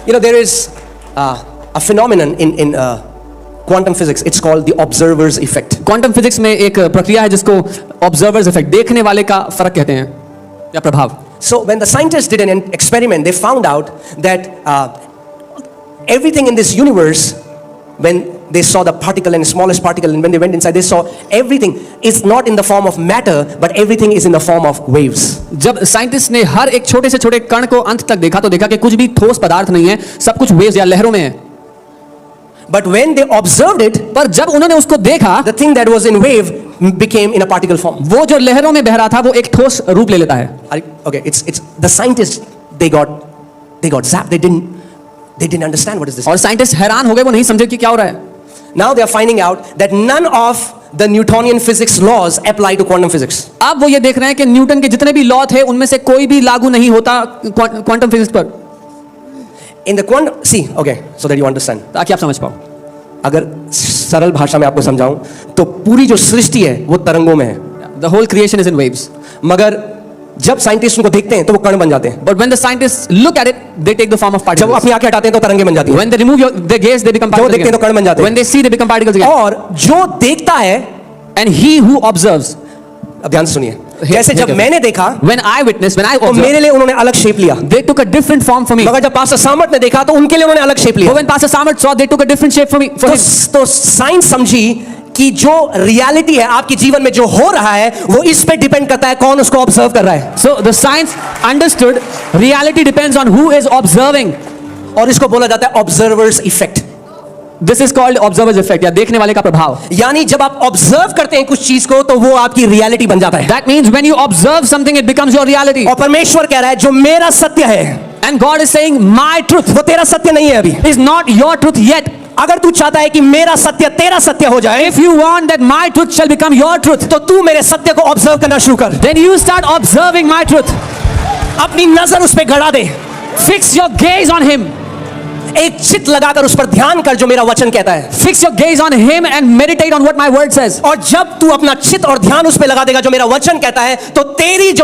You know, there is a phenomenon in quantum physics. It's called the observer's effect. Quantum physics में एक प्रक्रिया है जिसको observers effect, देखने वाले का फर्क कहते हैं या प्रभाव. So when the scientists did an experiment, they found out that everything in this universe, when they saw the particle and smallest particle, and when they went inside, they saw everything is not in the form of matter, but everything is in the form of waves. जब scientist ने हर एक छोटे से छोटे कण को अंत तक देखा तो देखा कि कुछ भी ठोस पदार्थ नहीं है, सब कुछ वेव्स या लहरों में है. But when they observed it, पर जब उन्होंने उसको देखा, the thing that was in wave became in a particle form. वो जो लहरों में बह रहा था वो एक ठोस रूप ले लेता है. Okay, it's the scientists, they got zapped. They didn't understand what is this. और साइंटिस्ट हैरान हो गए, वो नहीं समझे कि क्या हो रहा है. Now they are finding out that none of the Newtonian physics laws apply to quantum physics. अब वो ये देख रहे हैं कि न्यूटन के जितने भी लॉ थे उनमें से कोई भी लागू नहीं होता क्वांटम फिजिक्स पर. In the quantum, see, okay, so that you understand. ताकि आप समझ पाओ. अगर सरल भाषा में आपको समझाऊं तो पूरी जो सृष्टि है वो तरंगों में है. The whole creation is in waves. मगर जब साइंटिस्ट उनको देखते हैं तो वो कण बन जाते हैं. But when the scientists look at it, they take the form of particles. जब वो अपनी आंखें हटाते हैं तो तरंगे बन जाती हैं. When they remove their gaze, they become particles. जब वो देखते हैं तो कण बन जाते हैं. When they see, they become particles again. और जो देखता है, and he who observes, अब ध्यान से सुनिए, जैसे जब मैंने देखा, when I witnessed, when I observed, तो मेरे लिए उन्होंने अलग शेप लिया. They took a different form for me. मगर जब पास्टर सामर्थ ने देखा तो उनके लिए उन्होंने अलग शेप लिया. But when Pastor Samarth saw, they took a different shape for me. तो साइंस समझी कि जो रियलिटी है आपके जीवन में जो हो रहा है वो इस पे डिपेंड करता है कौन उसको ऑब्जर्व कर रहा है. So the science understood reality depends on who is observing. और इसको बोला जाता है observers effect. This is called observer's effect, या देखने वाले का प्रभाव. यानी जब आप ऑब्जर्व करते हैं कुछ चीज को तो वो आपकी रियलिटी बन जाता है. That means when you observe something, it becomes your reality. और परमेश्वर कह रहा है जो मेरा सत्य है, and God is saying my truth, वो तेरा सत्य नहीं है अभी, is not your truth yet. अगर तू चाहता है कि मेरा सत्य तेरा सत्य हो जाए, if you want that my truth shall become your truth, तो तू मेरे सत्य को ऑब्जर्व करना शुरू कर. then you start observing my truth. अपनी नजर उस पे गड़ा दे. Fix your gaze on him. एक चित लगाकर उस पर ध्यान कर जो मेरा वचन कहता है. Fix your gaze on him and meditate on what my word says. और जब तू अपना चित और ध्यान उस पे लगा देगा जो मेरा वचन कहता है, तो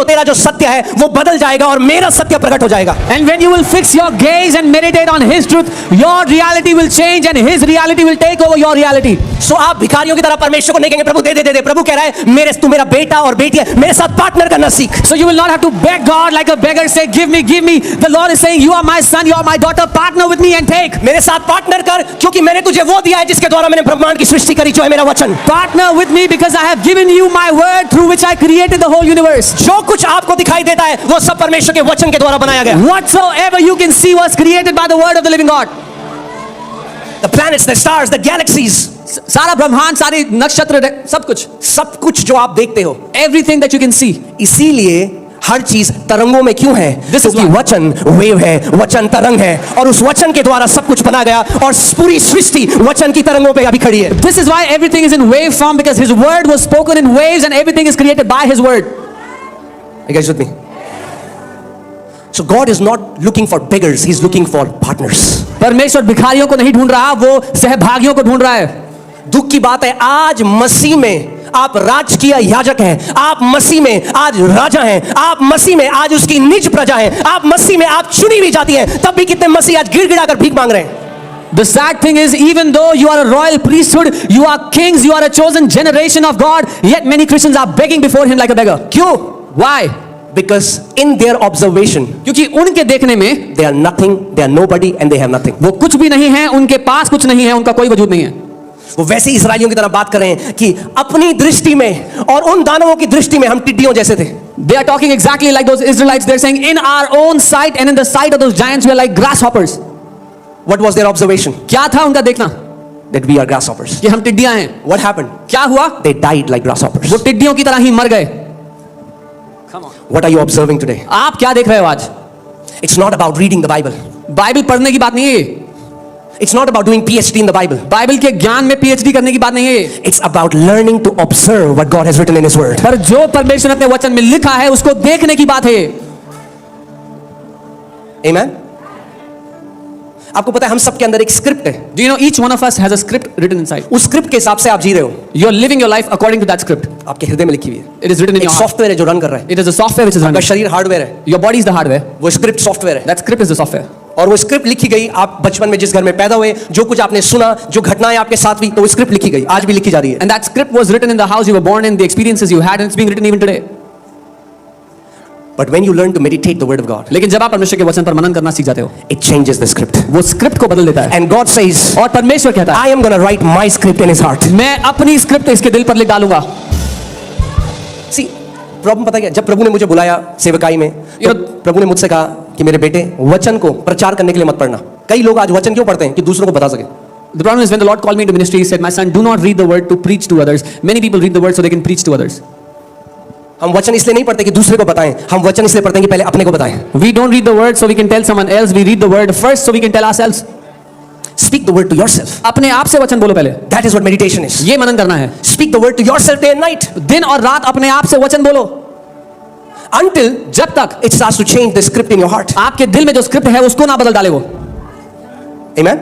तेरा जो सत्य है वो बदल जाएगा और मेरा सत्य प्रकट हो जाएगा. And when you will fix your gaze and meditate on his truth, your reality will change and his reality will take over your reality. So आप भिखारियों की तरह परमेश्वर को नहीं कहेंगे प्रभु दे दे दे दे. प्रभु कह रहा है तू मेरा बेटा और बेटी है, मेरे साथ पार्टनर करना सीख. So you will not have to beg God like a beggar, say give me give me. The Lord is saying you are my son, you are my daughter, partner with me and take. मेरे साथ partner कर क्योंकि मैंने तुझे वो दिया है जिसके द्वारा मैंने ब्रह्मांड की सृष्टि करी, जो है मेरा वचन. Partner with me because I have given you my word through which I created the whole universe. जो कुछ आपको दिखाई देता है वो सब परमेश्वर के वचन के द्वारा बनाया गया. Whatsoever you can see was created by the word of the living God. The planets, the stars, the galaxies, सारा ब्रह्मांड, सारे नक्षत्र, सब कुछ जो आप देखते हो, everything that you can see. इसीलिए हर चीज तरंगों में क्यों है? क्योंकि वचन वेव है, वचन तरंग है, और उस वचन के द्वारा सब कुछ बना गया और पूरी सृष्टि वचन की तरंगों पे अभी खड़ी है. This is why everything is in wave form, because his word was spoken in waves and everything is created by his word. You guys with me? So God is not looking for beggars, he's looking for partners. परमेश्वर भिखारियों को नहीं ढूंढ रहा, वो सहभागियों को ढूंढ रहा है. दुख की बात है आज मसीह में आप राजकीय याजक हैं, आप मसीह में आज राजा हैं, आप मसीह में आज उसकी निज प्रजा हैं, आप मसीह में आप चुनी हुई जाती हैं, तब भी कितने मसीह आज गिड़गिड़ा कर भीख मांग रहे हैं. The sad thing is, even though you are a royal priesthood, you are kings, you are a chosen generation of God, yet many Christians are begging before him like a beggar. क्यों? Why? Because in their observation, क्योंकि उनके देखने में they are nothing, they are nobody and they have nothing. वो कुछ भी नहीं है, उनके पास कुछ नहीं है, उनका कोई वजूद नहीं है. वो वैसे इस्राएलियों की तरह बात कर रहे हैं कि अपनी दृष्टि में और उन दानवों की दृष्टि में हम टिड्डियों जैसे थे. They are talking exactly like those Israelites. They're saying in our own sight and in the sight of those giants we are like grasshoppers. What was their observation? क्या था उनका देखना? That we are grasshoppers. कि हम टिड्डियां हैं. What happened? क्या हुआ? They died like grasshoppers. वो टिड्डियों की तरह ही मर गए. Come on. What are you observing today? आप क्या देख रहे हो आज? It's not about reading the Bible. Bible पढ़ने की बात नहीं है. It's not about doing PhD in the Bible. Bible के ज्ञान में PhD करने की बात नहीं है. It's about learning to observe what God has written in His Word. पर जो परमेश्वर ने अपने वचन में लिखा है उसको देखने की बात है. Amen. आपको पता है हम सब के अंदर एक स्क्रिप्ट है. Do you know each one of us has a script written inside? उस स्क्रिप्ट के हिसाब से आप जी रहे हो. You are living your life according to that script. आपके हृदय में लिखी हुई है. It is written in your heart. Software है जो रन कर रहा है. It is a software which is running. आपका शरीर हार्डवेयर है. Your body is the hardware. वो स्क्रिप्ट सॉफ्टवेयर है. That script is the software. और वो स्क्रिप्ट लिखी गई, आप बचपन में जिस घर में पैदा हुए, जो कुछ आपने सुना, जो घटनाएं आपके साथ हुई, तो वो स्क्रिप्ट लिखी गई, आज भी लिखी जा रही है. And that script was written in the house you were born in, the experiences you had, and it's being written even today. But when you learn to meditate the word of God, लेकिन जब आप परमेश्वर के वचन पर मनन करना सीख जाते हो, it changes the script. वो स्क्रिप्ट को बदल देता है. And God says, और परमेश्वर कहता है, I am going to write my script in his heart. मैं अपनी स्क्रिप्ट इसके दिल पर लिख डालूंगा. See, प्रॉब्लम पता क्या, जब प्रभु ने मुझे बुलाया सेवकाई में, तो प्रभु ने मुझसे कहा कि मेरे बेटे, वचन को प्रचार करने के लिए मत पढ़ना. कई लोग आज वचन क्यों पढ़ते हैं? कि दूसरों को बता सके. The problem is when the Lord called me into ministry, He said, "My son, do not read the word to preach to others." Many people read the word so they can preach to others. हम वचन इसलिए नहीं पढ़ते कि दूसरे को बताएं, हम वचन इसलिए पढ़ते हैं कि पहले अपने को बताएं. We don't read the word so we can tell someone else. We read the word first so we can tell ourselves. Speak the word to yourself. अपने आप से वचन बोलो पहले. That is what meditation is. ये मनन करना है. Speak the word to yourself day and night. दिन और रात अपने आप से वचन बोलो. Until जब तक it starts to change the script in your heart. आपके दिल में जो स्क्रिप्ट है उसको ना बदल डाले वो. Amen.